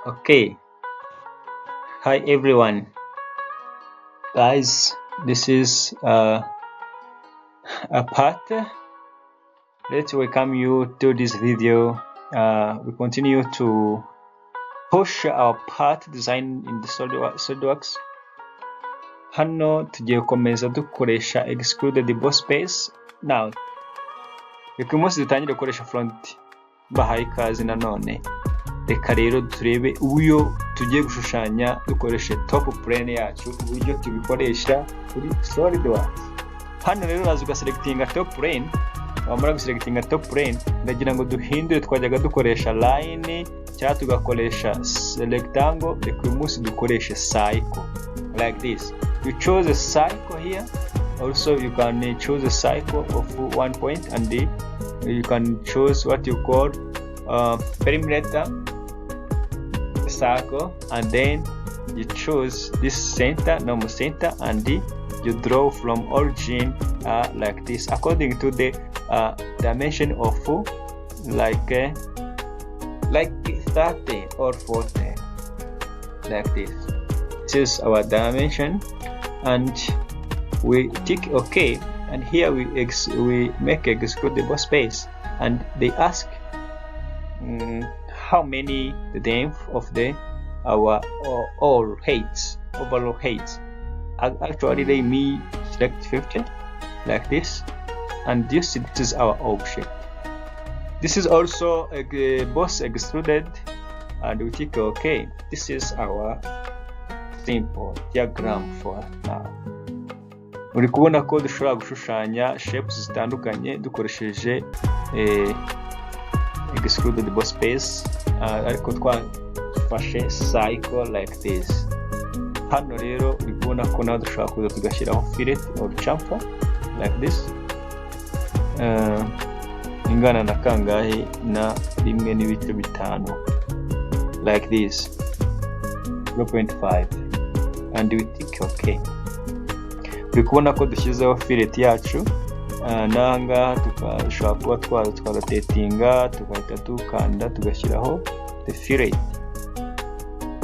Okay, hi everyone, guys. This is a part. Let's welcome you to this video. We continue to push our part design in the SolidWorks. Hano tugiye gukomeza dukoresha Extruded Boss space. Now reka umunsi dutangire gukoresha front bahaye ikaze nanone. Reka rero turebe uburyo tugiye gushushanya dukoreshe top plane yacu, uburyo tubikoresha kuri SolidWorks. Hano rero uraza ugaselectinga top plane, wamara guselectinga top plane ndagira ngo duhindure twajyaga dukoresha line cyangwa tugakoresha rectangle. Reka uyu munsi dukoreshe cycle like this. You choose a cycle here. Also you can choose a cycle of 1 point, and you can choose what you call perimeter circle, and then you choose this center, normal center, and you draw from origin like this according to the dimension of like 30 or 40 like this. This is our dimension, and we tick OK, and here we make Extruded Boss space, and they ask how many the length of our overall heights. Actually they may select 50 like this, and this is our object. This is also a boss extruded, and we click OK. This is our simple diagram for now. Uri kubona ko dushobora gushushanya shapes zitandukanye dukoresheje Extruded Boss space, ariko twafashe cycle like this. Hano rero uri kubona ko nawe dushobora kuza tugashyiraho fillet or chamfer like this, ingana na kangahe na 1.5 like this, 0.5, and we tick OK. Uri kubona ko dushyizeho fillet yacu. Nanga tukashobora kuba twagatetinga tugahita dukanda tugashyiraho the fillet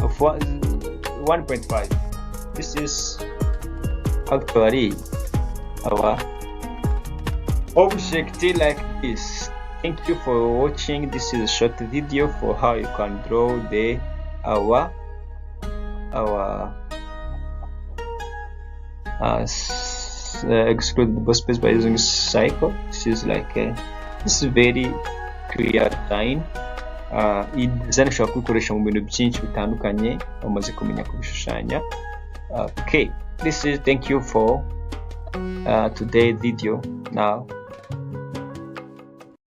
of 1.5. This is actually our object like this. Thank you for watching. This is a short video for how you can draw our Extruded Boss space by using cycle. This is like this is very clear line. Iyi design ushobora kubikoresha mu bintu byinshi bitandukanye bamaze kumenya kubishushanya. Okay, this is thank you for today's video. Now